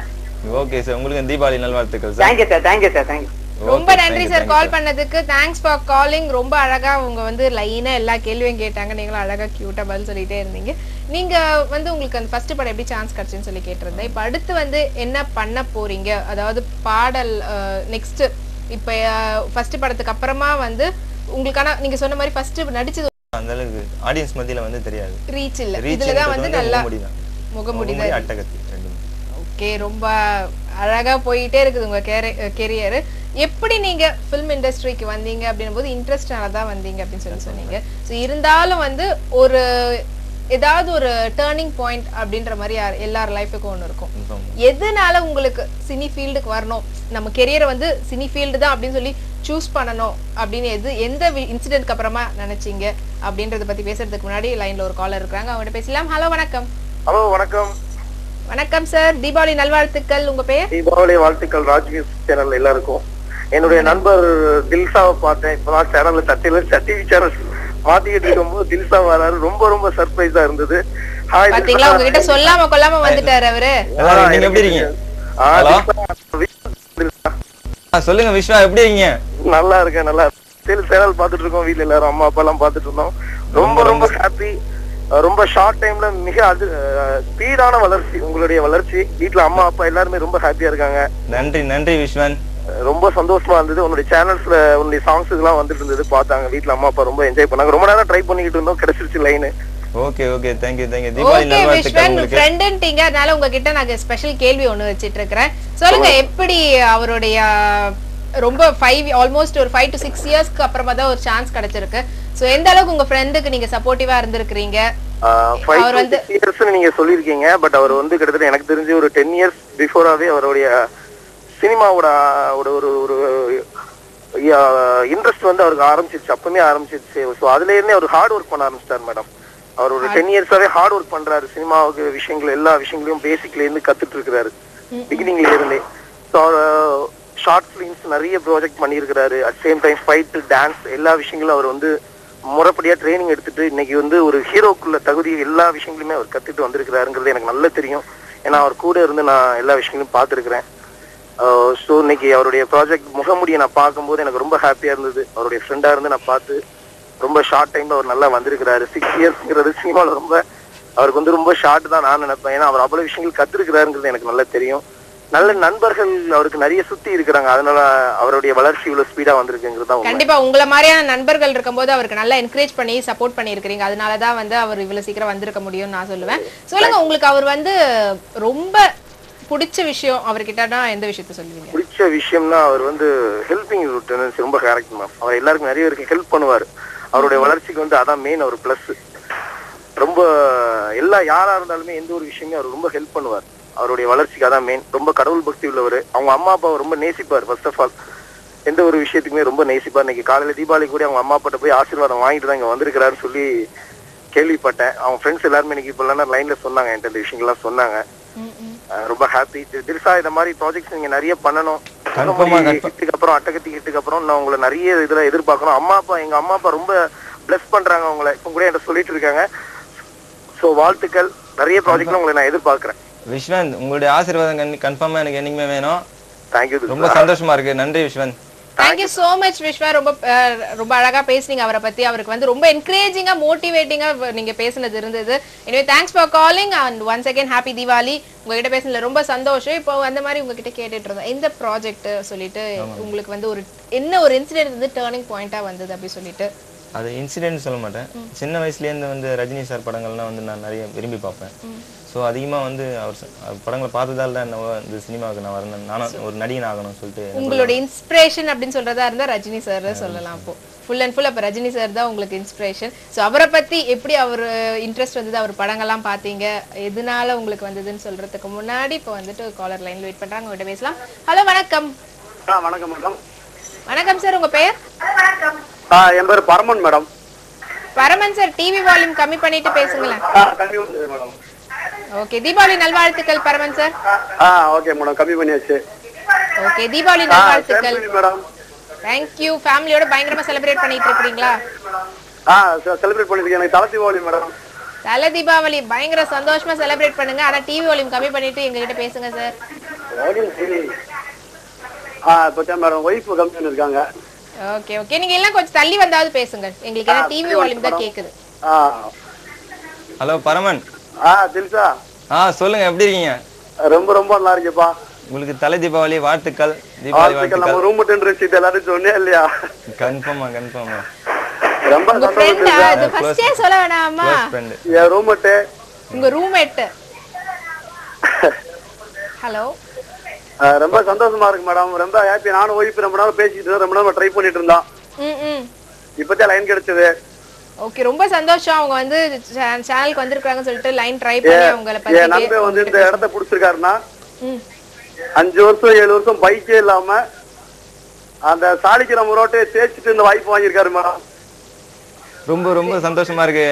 Okay sir. உங்களுக்கு தீபாவளி நல்வாழ்த்துக்கள் சார். Thank you sir. ரொம்ப நன்றி சார் கால் பண்ணதுக்கு. Thanks for calling. ரொம்ப அழகா உங்க வந்து லைனா எல்லா கேள்வியும் கேட்டாங்க. நீங்களும் அழகா கியூட்டா பதில் சொல்லிட்டே இருந்தீங்க. நீங்க வந்து உங்களுக்கு அந்த ஃபர்ஸ்ட் படம் எப்படி சான்ஸ் கிடைச்சுன்னு சொல்லி கேட்டிருந்தேன். இப்ப அடுத்து வந்து என்ன பண்ண போறீங்க, அதாவது பாடல் நெக்ஸ்ட் இப்ப ஃபர்ஸ்ட் படத்துக்கு அப்புறமா வந்து உங்களுக்கான நீங்க சொன்ன மாதிரி ஃபர்ஸ்ட் நடிச்சது அந்த அளவுக்கு ஆடியன்ஸ் மத்தியில வந்து தெரியாது, ரீச் இல்ல. இதுலதான் வந்து நல்லா முகமுடி அட்டகத்தி. ஓகே, ரொம்ப அழகா போயிட்டே இருக்குது உங்க கெரியர். எப்படி நீங்க ஃபிலிம் இண்டஸ்ட்ரிக்கு வந்தீங்க அப்படின்னும் போது இன்ட்ரெஸ்டால தான் வந்தீங்க அப்படின்னு சொல்லி சொன்னீங்க. ஸோ இருந்தாலும் வந்து ஒரு ஏதாவது ஒரு டேர்னிங் பாயிண்ட் அப்படின்ற மாதிரி எல்லார் லைஃபுக்கும் ஒன்று இருக்கும். எதனால உங்களுக்கு சினி ஃபீல்டுக்கு வரணும், நம்ம கெரியரை வந்து சினி ஃபீல்டு தான் அப்படின்னு சொல்லி சூஸ் பண்ணணும் அப்படின்னு எந்த இன்சிடென்ட்க்கு அப்புறமா நினைச்சீங்க அப்படின்றத பத்தி பேசுறதுக்கு முன்னாடி லைன்ல ஒரு காலர் இருக்காங்க, அவங்ககிட்ட பேசலாம். ஹலோ வணக்கம். ஹலோ வணக்கம். வணக்கம் சார். தீபாவளி நல்வாழ்த்துக்கள். உங்க பெயர்? தீபாவளி வாழ்த்துக்கள் ராஜ்நியூஸ் சேனல் எல்லாருக்கும். என்னுடைய நண்பர் தில்சாவை பார்த்தேன் இப்பதான் சேனல்ல சட்டிவி சேனல் மாத்திக்கிட்டு இருக்கும்போது தில்சா வராரு. ரொம்ப ரொம்ப சர்ப்ரைஸா இருந்தது. பாத்தீங்களா, உங்ககிட்ட சொல்லாம கொள்ளாம வந்துட்டாரு அவரு. நீங்க எப்படி இருக்கீங்க? சொல்லுங்க விஸ்வா, எப்படி இருக்கீங்க? நல்லா இருக்கேன். நல்லா சேனல் பாத்துட்டு இருக்கோம். வீட்டுல எல்லாரும் அம்மா அப்பா எல்லாம் பாத்துட்டு இருந்தோம். ரொம்ப ரொம்ப ஹாப்பி. ரொம்ப ஷார்ட் டைம்ல மிக ஸ்பீடான வளர்ச்சி, உங்களுடைய வளர்ச்சி. வீட்டுல அம்மா அப்பா எல்லாருமே ரொம்ப ஹாப்பியா இருக்காங்க. நன்றி நன்றி விஸ்வன். ரொம்ப சந்தோஷமா இருந்தது. உன்னுடைய சேனல்ஸ்ல உன்னுடைய சாங்ஸ் இதெல்லாம் வந்துட்டு இருந்தது, பார்த்தாங்க வீட்ல அம்மா அப்பா ரொம்ப என்ஜாய் பண்ணாங்க. ரொம்ப நேரம் ட்ரை பண்ணிக்கிட்டு இருந்தோம், கிடைச்சிருச்சு line. Okay okay thank you Deepavali okay நல்வாழ்த்துக்கள் விஸ்வன் உங்களுக்கு. ஃப்ரெண்ட்ன்றீங்க, அதனால உங்ககிட்ட நான் ஸ்பெஷல் கேள்வி ஒன்னு வச்சிட்டு இருக்கேன். சொல்லுங்க, எப்படி அவருடைய ரொம்ப ஆல்மோஸ்ட் ஒரு 5 to 6 இயர்ஸ்க்கு அப்புறமா தான் ஒரு சான்ஸ் கிடைச்சிருக்கு. சோ எந்த அளவுக்கு உங்க ஃப்ரெண்டுக்கு நீங்க சப்போர்ட்டிவா இருந்திருக்கீங்க? 5 to 6 இயர்ஸ் நீங்க சொல்லிருக்கீங்க. பட் அவர் வந்து கிட்டத்தட்ட எனக்கு தெரிஞ்சு ஒரு 10 இயர்ஸ் பிஃபோராவே அவருடைய சினிமாவோட ஒரு இன்ட்ரெஸ்ட் வந்து அவருக்கு ஆரம்பிச்சிருச்சு, அப்பவுமே ஆரம்பிச்சிருச்சு. ஸோ அதுல இருந்தே அவர் ஹார்ட் ஒர்க் பண்ண ஆரம்பிச்சிட்டார் மேடம். அவர் ஒரு 10 இயர்ஸாவே ஹார்ட் ஒர்க் பண்றாரு. சினிமாவுக்கு விஷயங்கள் எல்லா விஷயங்களையும் பேசிக்ல இருந்து கத்துட்டு இருக்கிறாரு, பிகினிங்ல இருந்தே. ஸோ அவர் ஷார்ட் ஃபிலிம்ஸ் நிறைய ப்ராஜெக்ட் பண்ணியிருக்கிறாரு. At same time fight, dance எல்லா விஷயங்களும் அவர் வந்து முறைப்படியா ட்ரைனிங் எடுத்துட்டு இன்னைக்கு வந்து ஒரு ஹீரோக்குள்ள தகுதி எல்லா விஷயங்களுமே அவர் கத்துட்டு வந்திருக்கிறாருங்கிறது எனக்கு நல்லா தெரியும். ஏன்னா அவர் கூட இருந்து நான் எல்லா விஷயங்களையும் பார்த்துருக்கிறேன். ஸோ இன்னைக்கு அவருடைய ப்ராஜெக்ட் முகமுடியை நான் பார்க்கும்போது எனக்கு ரொம்ப ஹாப்பியா இருந்தது. அவருடைய ஃப்ரெண்டா இருந்து நான் பார்த்து ரொம்ப ஷார்ட் டைம்ல அவர் நல்லா வந்திருக்கிறாரு. 6 இயர்ஸ்ங்கிறது சினிமாவில் ரொம்ப அவருக்கு வந்து ரொம்ப ஷார்ட் தான் நான் நினைப்பேன். ஏன்னா அவர் அவ்வளவு விஷயங்கள் கத்துருக்கிறாருங்கிறது எனக்கு நல்லா தெரியும். நல்ல நண்பர்கள் அவருக்கு நிறைய சுத்தி இருக்கிறாங்க, அதனால அவருடைய வளர்ச்சி இவ்வளவு ஸ்பீடா வந்திருக்குங்கிறது தான். கண்டிப்பா உங்களை மாதிரியான நண்பர்கள் இருக்கும்போது அவருக்கு நல்லா என்கரேஜ் பண்ணி சப்போர்ட் பண்ணியிருக்கிறீங்க, அதனாலதான் வந்து அவர் இவ்வளவு சீக்கிரம் வந்திருக்க முடியும்னு நான் சொல்லுவேன். சொல்லுங்க, உங்களுக்கு அவர் வந்து ரொம்ப பிடிச்ச விஷயம் அவர்கிட்ட எந்த விஷயத்த சொல்லுவீங்க? பிடிச்ச விஷயம்னா அவர் வந்து ஹெல்பிங் டெண்டன்சி ரொம்ப கரெக்ட் மேம். அவர் எல்லாருக்கும் நிறைய பேருக்கு ஹெல்ப் பண்ணுவார். அவருடைய வளர்ச்சிக்கு வந்து அதான் மெயின் ஒரு பிளஸ். ரொம்ப யாரா இருந்தாலுமே எந்த ஒரு விஷயமே அவர் ரொம்ப ஹெல்ப் பண்ணுவார். அவருடைய வளர்ச்சிக்கு அதான் மெயின். ரொம்ப கடவுள் பக்தி உள்ளவர். அவங்க அம்மா அப்பாவை ரொம்ப நேசிப்பார். ஃபர்ஸ்ட் ஆஃப் ஆல் எந்த ஒரு விஷயத்துக்குமே ரொம்ப நேசிப்பார். இன்னைக்கு காலையில தீபாவளி கூட அவங்க அம்மா அப்பாட்ட போய் ஆசீர்வாதம் வாங்கிட்டு தான் இங்க வந்திருக்கிறாருன்னு சொல்லி கேள்விப்பட்டேன். அவங்க ஃப்ரெண்ட்ஸ் எல்லாருமே இன்னைக்கு இப்போ லைன்ல சொன்னாங்க, என்கிட்ட இந்த விஷயங்கள்லாம் சொன்னாங்க. ரொம்ப ஹாப்பி. தில்சா இந்த மாதிரி ப்ராஜெக்ட்ஸ் நீங்க நிறைய பண்ணணும். ஹிட்டுக்கு அப்புறம் அட்டகத்தி ஹிட்டுக்கு அப்புறம் நான் உங்களை நிறைய இதுல எதிர்பார்க்கணும். எங்க அம்மா அப்பா ரொம்ப பிளஸ் பண்றாங்க உங்களை, இப்ப கூட என்கிட்ட சொல்லிட்டு இருக்காங்க. சோ வாழ்த்துக்கள். நிறைய ப்ராஜெக்ட்ல உங்களை நான் எதிர்பார்க்கிறேன். விஸ்வன், உங்களுடைய ஆசீர்வாதம் கன்ஃபார்மா எனக்கு என்னைக்குமே வேணும். தேங்க்யூ. ரொம்ப சந்தோஷமா இருக்கு. நன்றி Viswan. Thank you so much Viswa. ரொம்ப அழகா பேசுனீங்க அவரை பத்தி. அவருக்கு வந்து ரொம்ப என்கரேஜிங்கா மோட்டிவேட்டிங்கா நீங்க பேசுனது இருந்தது. எனவே thanks for calling and once again happy Deepavali. உங்ககிட்ட பேசுனதுல ரொம்ப சந்தோஷம். இப்போ அந்த மாதிரி உங்ககிட்ட கேட்டுட்டு இருந்தோம், இந்த ப்ராஜெக்ட் சொல்லிட்டு உங்களுக்கு வந்து ஒரு இன்சிடென்ட் வந்து டர்னிங் பாயிண்டா வந்தது அப்படி சொல்லிட்டு. அது இன்சிடென்ட் சொல்ல மாட்டேன். சின்ன வயசுலேருந்து வந்து ரஜினி சார் படங்கள்லாம் வந்து நான் நிறைய விரும்பி பார்ப்பேன். ஸோ அதிகமாக வந்து அவர் படங்களை பார்த்ததால தான் என்னவோ இந்த சினிமாவுக்கு நான் வரணும், நானும் ஒரு நடிகன் ஆகணும்னு சொல்லிட்டு. உங்களோட இன்ஸ்பிரேஷன் அப்படின்னு சொல்றதா இருந்தா ரஜினி சார் சொல்லலாம். அப்போ ஃபுல் அண்ட் ஃபுல் அப்போ ரஜினி சார் தான் உங்களுக்கு இன்ஸ்பிரேஷன். ஸோ அவரை பத்தி எப்படி அவர் இன்ட்ரெஸ்ட் வந்தது, அவர் படங்கள்லாம் பார்த்தீங்க, எதனால உங்களுக்கு வந்ததுன்னு சொல்றதுக்கு முன்னாடி இப்போ வந்துட்டு காலர் லைன்ல வெயிட் பண்றாங்க, உங்கள்கிட்ட பேசலாம். ஹலோ, வணக்கம். வணக்கம் மேடம். வணக்கம் சார், உங்க பெயர்? என் பேர் பரமன் மேடம். பரமன் சார், டிவி வால்யூம் கம்மி பண்ணிட்டு பேசுங்களேன். ஓகே, தீபாவளி நல்வாழ்த்துக்கள் பரமன் சார். ஓகே மேடம், கம்மி பண்ணியாச்சு. ஓகே, தீபாவளி நல்வாழ்த்துக்கள். Madam thank you. ஃபேமிலியோட பயங்கரமா செலிப்ரேட் பண்ணிட்டு இருக்கீங்களா? செலிப்ரேட் பண்ணிருக்கேன். எனக்கு தலை தீபாவளி மேடம். தலை தீபாவளி பயங்கர சந்தோஷமா செலிப்ரேட் பண்ணுங்க. ஆனா டிவி வால்யூம் கம்மி பண்ணிட்டு எங்க கிட்ட பேசுங்க சார். இப்போ மேடம் ஒய்ஃப் கம்மி பண்ணிருக்காங்க. ஓகே ஓகே, நீங்க எல்லாம் கொஞ்சம் தள்ளி வந்தாவது பேசுங்க, எங்களுக்கு என்ன டிவி வால்யூம் தான் கேக்குது. ஹலோ பரமன். தில்சா. சொல்லுங்க, எப்படி இருக்கீங்க? ரொம்ப ரொம்ப நல்லா இருக்கேப்பா. உங்களுக்கு தலை தீபாவளி வாழ்த்துக்கள். தீபாவளி வாழ்த்துக்கள். நம்ம ரூம் மெட் ரசிட் எல்லாரும் சொன்னே இல்லையா? கன்ஃபார்மா ரொம்ப சந்தோஷம். அது ஃபர்ஸ்டே சொல்ல வேணாமா? என் ரூம் மெட். உங்க ரூம்மேட். ஹலோ. ரொம்ப சந்தோஷமா இருக்கு மேடம். ரொம்ப ஹாப்பி. நானும் ஒய்ஃப் ரொம்ப நேரம் பேசிட்டு ரொம்ப நேரம் ட்ரை பண்ணிட்டு இருந்தோம். இப்பதான் லைன் கிடைச்சது. ஓகே, ரொம்ப சந்தோஷம். அவங்க வந்து சேனலுக்கு வந்திருக்காங்கன்னு சொல்லிட்டு லைன் ட்ரை பண்ணி அவங்கள பத்தி என் நண்பர் வந்து இந்த இடத்தை பிடிச்சிருக்காருன்னா 5 வருஷம் 7 வருஷம் பைக்கே இல்லாம அந்த சாலிக்கிராம ரோட்டை தேய்ச்சிட்டு இந்த வாய்ப்பு வாங்கியிருக்காரு மேடம். ரொம்ப ரொம்ப சந்தோஷமா இருக்கு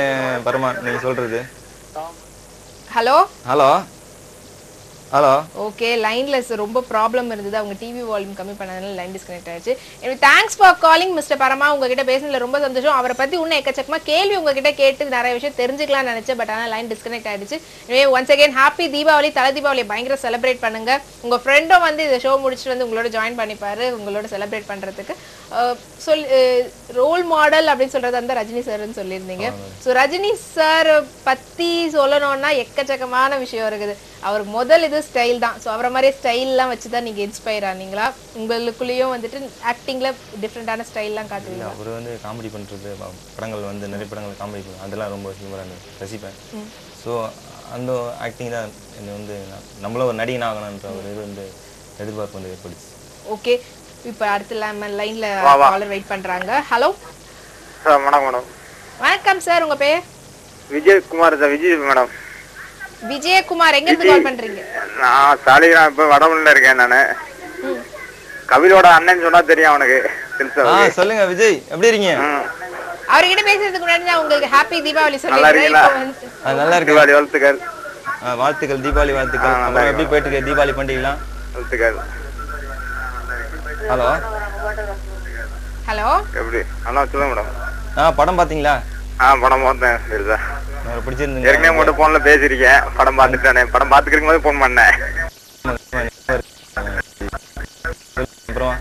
பரமான் நீங்க சொல்றது. Hello hello hello. ஓகே, லைன்ல ரொம்ப ப்ராப்ளம் இருந்தது, அவங்க டிவி வால்யூம் கம்மி பண்ணதுனால லைன் டிஸ்கனெக்ட் ஆயிடுச்சு. எனவே தேங்க்ஸ் ஃபார் காலிங் மிஸ்டர் பரமா. உங்ககிட்ட பேசுனதுல ரொம்ப சந்தோஷம். அவரை பத்தி இன்னும் எக்கச்சக்கமா கேள்வி உங்ககிட்ட கேட்டு நிறைய விஷயம் தெரிஞ்சுக்கலாம்னு நினைச்சேன், பட் ஆனால் லைன் டிஸ்கனெக்ட் ஆயிடுச்சு. எனவே ஒன்ஸ் அகைன் ஹாப்பி தீபாவளி. தலை தீபாவளி பயங்கர செலிப்ரேட் பண்ணுங்க. உங்க ஃப்ரெண்டும் வந்து இந்த ஷோ முடிச்சுட்டு வந்து உங்களோட ஜாயின் பண்ணிப்பாரு உங்களோட செலிப்ரேட் பண்றதுக்கு. ரோல் மாடல் அப்படின்னு சொல்றது அந்த ரஜினி சார்னு சொல்லியிருந்தீங்க. ஸோ ரஜினி சார் பத்தி சொல்லணும்னா எக்கச்சக்கமான விஷயம் இருக்குது. அவருக்கு முதல் இது ஸ்டைல் தான். ஸோ அவரை மாதிரியே ஸ்டைல்லாம் வச்சு தான் நீங்கள் இன்ஸ்பயர் ஆனீங்களா? உங்களுக்குள்ளேயும் வந்துட்டு ஆக்டிங்கில் டிஃப்ரெண்டான ஸ்டைல்லாம் காட்டுவீங்க? அவர் வந்து காமெடி பண்ணுறது, படங்கள் வந்து நிறைய படங்கள் காமெடி பண்ணுவோம், அதெல்லாம் ரொம்ப ஹியூமராக ரசிப்பேன். ஸோ அந்த ஆக்டிங் தான் என்னை வந்து நம்மளும் ஒரு நடிகன் ஆகணுன்ற ஒரு இது வந்து எதிர்பார்ப்பு வந்து ஏற்படுச்சு. ஓகே, இப்போ அடுத்து லைனில் காலர் வெயிட் பண்ணுறாங்க. ஹலோ சார், வணக்கம் மேடம். வணக்கம் சார், உங்கள் பேர்? விஜயகுமார் சார். விஜய் மேடம். விஜயகுமார், எங்கேருந்து கால் பண்ணுறீங்க? நான் சாலிகிராம், இப்போ வடமுல்ல இருக்கேன் நான். கபிலோட அண்ணன் சொன்னா தெரியும் அவனுக்கு. சொல்லுங்க விஜய், எப்படி இருக்கீங்க? அவர்கிட்ட பேசுறதுக்கு முன்னாடி நான் உங்களுக்கு ஹாப்பி தீபாவளி நல்லா இருக்கீங்களா? நல்லா இருக்கு. தீபாவளி வாழ்த்துக்கள். வாழ்த்துக்கள், தீபாவளி வாழ்த்துக்கள். நம்ம எப்படி போயிட்டு இருக்கு தீபாவளி பண்டிகைலாம்? வாழ்த்துக்கள். ஹலோ ஹலோ, எப்படி அண்ணா சொல்லுங்க மேடம். படம் பாத்தீங்களா? படம் பார்த்தேன். சரி சார், எனக்கு பிடிச்சிருந்தீங்க. ஏற்கனவே உங்கள்கிட்ட போன்ல பேசியிருக்கேன். படம் பார்த்துட்டானே, படம் பார்த்துக்கிறக்கும் போது போன் பண்ணேன். அப்புறம்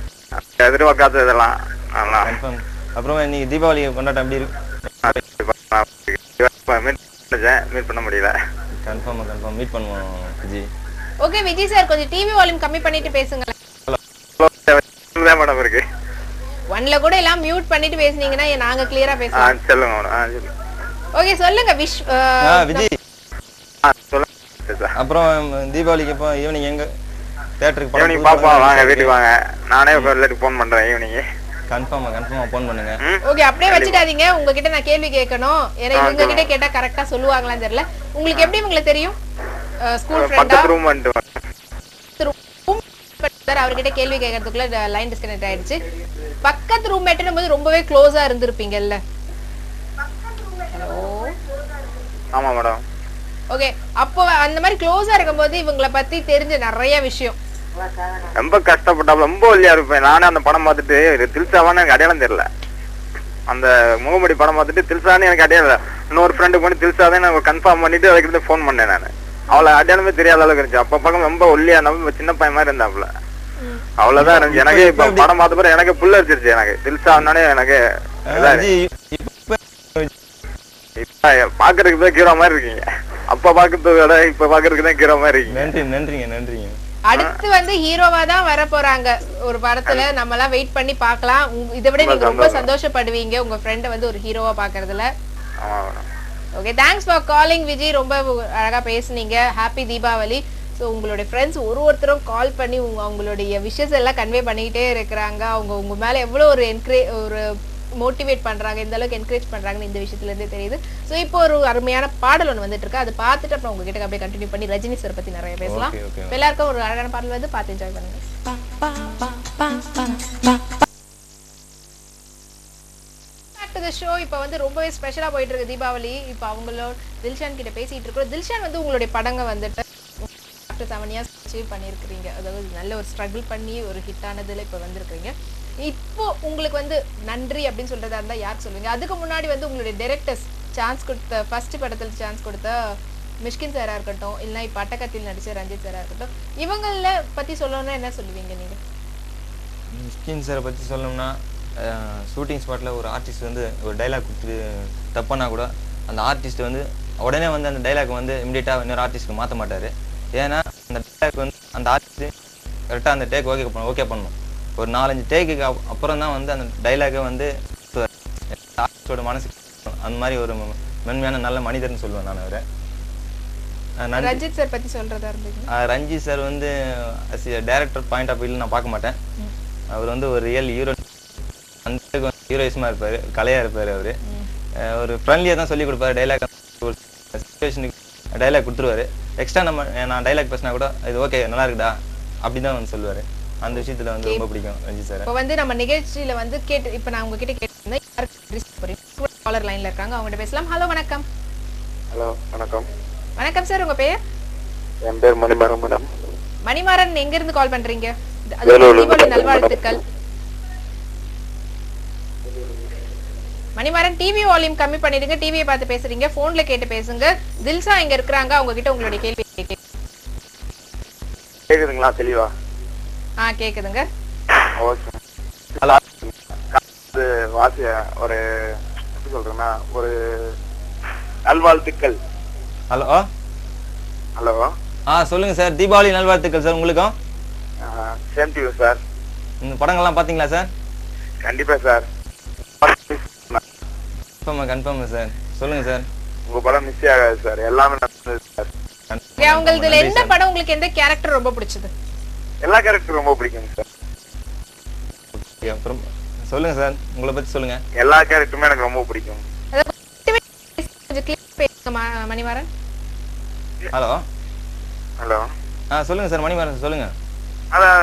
எதிர்பார்க்காத இதெல்லாம். அப்புறம் இன்னைக்கு தீபாவளி கொண்டாட்டம் எப்படி இருக்கு? மீட் பண்ண முடியல. கன்ஃபார்ம் மீட் பண்ணுவோம் விஜய். ஓகே விஜய் சார், கொஞ்சம் டிவி வால்யூம் கம்மி பண்ணிட்டு பேசுங்க. மேடம் இருக்கு. ஒன்ல கூட எல்லாம் மியூட் பண்ணிட்டு பேசுனீங்கன்னா நாங்க கிளியரா பேசலாம். சொல்லுங்க மேடம். ஓகே சொல்லுங்க விஜய். சொல்லுங்க. அப்புறம் தீபாவளிக்கு இப்போ ஈவினிங் எங்க தியேட்டருக்கு போறோம்? ஈவினிங் பாப்பா வாங்க, வீட்டுக்கு வாங்க. நானே ஃபோன் பண்றேன் ஈவினிங். கன்ஃபார்மா ஃபோன் பண்ணுங்க. ஓகே, அப்படியே வச்சிடாதீங்க. உங்ககிட்ட நான் கேள்வி கேட்கணும். ஏன்னா இவங்க கிட்ட கேட்டா கரெக்ட்டா சொல்லுவாங்களான்னு தெரியல. உங்களுக்கு எப்படி உங்களுக்கு தெரியும்? ஸ்கூல் ஃப்ரெண்டா? ரூம் வந்து சார், அவர்கிட்ட கேள்வி கேட்கறதுக்குள்ள லைன் டிஸ்கனெக்ட் ஆயிடுச்சு. பக்கத்து ரூம்மேட்னும் போது ரொம்பவே க்ளோஸா இருந்திருப்பீங்கல்ல? ஹலோ. ஆமா மேடம். ஓகே, அப்போ அந்த மாதிரி க்ளோஸா இருக்கும்போது இவங்கள பத்தி தெரிஞ்ச நிறைய விஷயம். ரொம்ப கஷ்டப்பட்டாப்ல, ரொம்ப ஒல்லியா இருப்பேன். நானே அந்த படம் பார்த்துட்டு தில்சாவான்னு எனக்கு அடையாளம் தெரியல. அந்த முகமடி படம் பார்த்துட்டு தில்சான்னு எனக்கு அடையாளம். இன்னொரு ஃப்ரெண்டுக்கு பண்ணி தில்சாதான் நான் கன்ஃபார்ம் பண்ணிட்டு அதுக்கு ஃபோன் பண்ணேன். நான் அவளை அடையாளமே தெரியாத அளவுக்கு இருந்துச்சு. அப்ப பக்கம் ரொம்ப ஒல்லியா நம்ம சின்ன பையன் மாதிரி இருந்தாப்புல. அவ்வளவுதான் இருந்துச்சு. எனக்கு இப்ப படம் பார்த்த பிறகு எனக்கு புள்ள அடிச்சிருச்சு. எனக்கு தில்சானாலே எனக்கு இப்ப பாக்குறதுக்கு தான் ஹீரோ மாதிரி இருக்கீங்க. அப்ப பாக்குறத விட இப்ப பாக்குறதுக்கு தான் ஹீரோ மாதிரி இருக்கீங்க. நன்றிங்க. அடுத்து வந்து ஹீரோவா தான் வர போறாங்க ஒரு படத்துல. நம்ம எல்லாம் வெயிட் பண்ணி பார்க்கலாம். இதை விட நீங்க ரொம்ப சந்தோஷப்படுவீங்க உங்க ஃப்ரெண்ட வந்து ஒரு ஹீரோவா பாக்குறதுல. Okay, thanks for calling Vijay. ரொம்ப அழகா பேசுனீங்க. ஹாப்பி தீபாவளி. ஸோ உங்களுடைய ஃப்ரெண்ட்ஸ் ஒருத்தரும் கால் பண்ணி அவங்களுடைய விஷஸ் எல்லாம் கன்வே பண்ணிக்கிட்டே இருக்கிறாங்க. அவங்க உங்க மேல எவ்வளோ ஒரு மோட்டிவேட் பண்றாங்க, இந்த அளவுக்கு என்கரேஜ் பண்றாங்கன்னு இந்த விஷயத்துல இருந்தே தெரியுது. ஸோ இப்போ ஒரு அருமையான பாடல் ஒன்று வந்துட்டு இருக்கு. அதை பார்த்துட்டு அப்புறம் உங்ககிட்ட அப்படியே கண்டினியூ பண்ணி ரஜினி சார் பத்தி நிறைய பேசலாம். எல்லாருக்கும் ஒரு அழகான பாடல் வந்து பார்த்து என்ஜாய் பண்ணுங்க. ஷோ இப்போ வந்து ரொம்பவே ஸ்பெஷலா போயிட்டு இருக்கு தீபாவளி. இப்போ அவங்களோட தில்ஷான் கிட்ட பேசிட்டு இருக்கோம். தில்ஷான் வந்து உங்களுடைய படங்க வந்துட்டு 7 years அச்சீவ் பண்ணியிருக்கிறீங்க. அதாவது நல்ல ஒரு ஸ்ட்ரகிள் பண்ணி ஒரு ஹிட் ஆனதுல இப்போ வந்திருக்கீங்க. இப்போ உங்களுக்கு வந்து நன்றி அப்படின்னு சொல்றதா இருந்தா யாருக்கு சொல்லுவீங்க? அதுக்கு முன்னாடி வந்து உங்களுடைய டைரக்டர்ஸ் சான்ஸ் கொடுத்த ஃபர்ஸ்ட் படத்தில் சான்ஸ் கொடுத்த மிஷ்கின் சாரா இருக்கட்டும், இல்லைன்னா இப்போ அட்டகத்தில் நடிச்ச ரஞ்சித் சாரா இருக்கட்டும், இவங்கள பத்தி சொல்லணும்னா என்ன சொல்லுவீங்க நீங்க? மிஷ்கின் சாரை பத்தி சொல்லணும்னா ஷூட்டிங் ஸ்பாட்டில் ஒரு ஆர்டிஸ்ட் வந்து ஒரு டைலாக் கொடுத்து தப்பானா கூட அந்த ஆர்டிஸ்ட் வந்து உடனே வந்து அந்த டைலாக் வந்து இமிடியேட்டாக இன்னொரு ஆர்டிஸ்ட்க்கு மாற்ற மாட்டார். ஏன்னா அந்த டைலாக் வந்து அந்த ஆர்டிஸ்ட் கரெக்டாக அந்த டேக் ஓகே பண்ணணும். ஒரு 4-5 டேக்குக்கு அப்புறம் தான் வந்து அந்த டைலாகை வந்து ஆர்டிஸ்டோட மனசுக்கு அந்த மாதிரி ஒரு மென்மையான நல்ல மனிதர்னு சொல்லுவேன் நான் அவரை. ரஞ்சித் சார் பற்றி சொல்கிறதா இருந்தீங்க? ரஞ்சித் சார் வந்து டைரக்டர் பாயிண்ட் ஆஃப் வியூவில் நான் பார்க்க மாட்டேன். அவர் வந்து ஒரு ரியல் ஹீரோ, அந்த ஹீரோயிசமாக இருப்பார், கலையாக இருப்பார். அவர் ஒரு ஃப்ரெண்ட்லியாக தான் சொல்லிக் கொடுப்பாரு. டைலாக் ஒரு சிச்சுவேஷனுக்கு டைலாக் கொடுத்துருவாரு. எக்ஸ்ட்ரா நான் டைலாக் பேசினா கூட இது ஓகே நல்லா இருக்குடா அப்படி தான் வந்து சொல்லுவார். அந்த விஷயத்தில் வந்து ரொம்ப பிடிக்கும் ரஞ்சித் சார். இப்போ வந்து நம்ம நிகழ்ச்சியில் வந்து இப்போ நான் உங்ககிட்ட கேட்டிருந்தேன், காலர் லைனில் இருக்காங்க, அவங்ககிட்ட பேசலாம். ஹலோ வணக்கம். ஹலோ வணக்கம். வணக்கம் சார், உங்கள் பேர்? என் பேர் மணிமாறன் மேடம். மணிமாறன், எங்கேருந்து கால் பண்ணுறீங்க? தீபாவளி நல்வாழ்த்துக்கள். மணிமாறன், டிவி வால்யூம் கம்மி பண்ணிடுங்க. டிவியை பார்த்து பேசுறீங்க, போன்ல கேட்டு பேசுங்க. தில்ஷா இங்க இருக்காங்க, அவங்க கிட்ட உங்களுடைய கேள்வி கேக்குதுங்களா தெளிவா? கேக்குதுங்க. ஓகே. ஹலோ, வாசி ஒரு எப்படி சொல்றேன்னா ஒரு நல்வாழ்த்துக்கள். ஹலோ ஹலோ சொல்லுங்க சார். தீபாவளி நல்வாழ்த்துக்கள் சார் உங்களுக்கும். Same to you sir. இந்த படங்கள்லாம் பாத்தீங்களா சார்? கண்டிப்பா சார். Confirm sir. சொல்லுங்க சார். உங்க படம் மிஸ் ஆகாது சார். எல்லாமே நடந்தது சார். உங்களுக்கு எந்த படம் உங்களுக்கு எந்த கேரக்டர் ரொம்ப பிடிச்சது? எல்லா கேரக்டரும் ரொம்ப பிடிக்கும் சார். அப்புறம் சொல்லுங்க சார், உங்களை பத்தி சொல்லுங்க. எல்லா கேரக்டருமே எனக்கு ரொம்ப பிடிக்கும். மணிமாறன். Hello hello. சொல்லுங்க சார் மணிமாறன் சொல்லுங்க. அதான்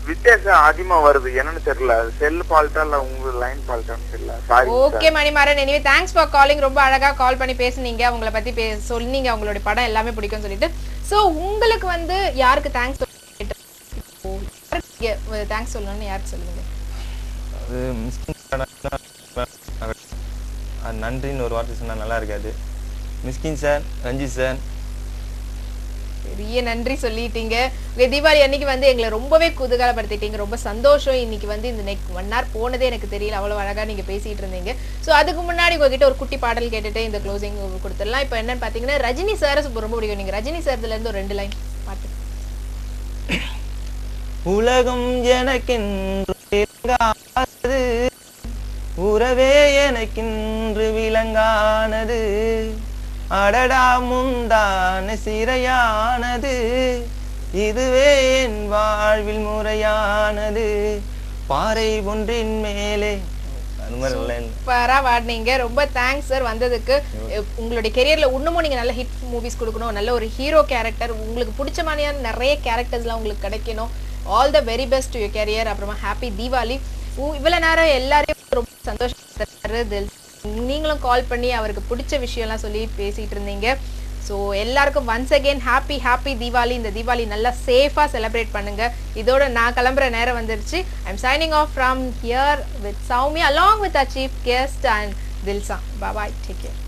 வித்தியாசம் அதிகமா வருது, என்னன்னு தெரியல. செல் ஃபால்ட்டா இல்ல உங்க லைன் ஃபால்ட்டான்னு தெரியல. Sorry. Okay Manimaran, anyway thanks for calling. ரொம்ப அழகா கால் பண்ணி பேசுனீங்க, உங்களை பத்தி சொன்னீங்க, உங்களுடைய படம் எல்லாமே பிடிக்கும்னு சொல்லிட்டு. சோ உங்களுக்கு வந்து யாருக்கு தேங்க்ஸ் தேங்க்ஸ் சொல்லணும்னு யாருக்கு சொல்லுங்க? அது நன்றின்னு ஒரு வார்த்தை சொன்னா நல்லா இருக்காது. மிஸ்கின் சார், ரஞ்சித் சார், பெரிய நன்றி சொல்லிட்டீங்க. தீபாவளி அன்னைக்கு வந்து எங்களை ரொம்பவே குதூகலப்படுத்திட்டீங்க. ரொம்ப சந்தோஷம். இன்னைக்கு வந்து இந்த 1 hour போனதே எனக்கு தெரியல, அவ்வளவு அழகா நீங்க பேசிட்டு இருந்தீங்க. சோ அதுக்கு முன்னாடி உங்ககிட்ட ஒரு குட்டி பாடல் கேட்டுட்டு இந்த க்ளோசிங் கொடுத்துடலாம். இப்போ என்னன்னு பாத்தீங்கன்னா ரஜினி சார் ரொம்ப பிடிக்கும். நீங்க ரஜினி சார்ல இருந்து ஒரு 2 லைன் பாட்டு. உலகம் எனக்கென்று விளங்கானது, உறவே எனக்கென்று விளங்கானது, அடடா முந்தான சிறையானது, இதுவே என் வாழ்வில் முறையானது, பாறை ஒன்றின் மேலே. சூப்பரா வாடினீங்க. ரொம்ப தேங்க்ஸ் சார் வந்ததுக்கு. உங்களுடைய கெரியர்ல இன்னமும் நீங்க நல்ல ஹிட் மூவிஸ் கொடுக்கணும், நல்ல ஒரு ஹீரோ கேரக்டர், உங்களுக்கு பிடிச்ச மாதிரியான நிறைய கேரக்டர்ஸ்லாம் உங்களுக்கு கிடைக்கணும். All the very best to your career. அப்புறமா ஹாப்பி தீபாவளி. இவ்வளவு நேரம் எல்லாரையும் ரொம்ப சந்தோஷம். நீங்களும் கால் பண்ணி அவருக்கு பிடிச்ச விஷயம்லாம் சொல்லி பேசிட்டு இருந்தீங்க. ஸோ எல்லாருக்கும் ஒன்ஸ் அகெயின் ஹாப்பி தீபாவளி. இந்த தீபாவளி நல்லா சேஃபா செலிப்ரேட் பண்ணுங்க. இதோட நான் கிளம்புற நேரம் வந்துருச்சு. I am signing off from here with Soumya along with our chief guest and Dilsa. Bye bye. Take care.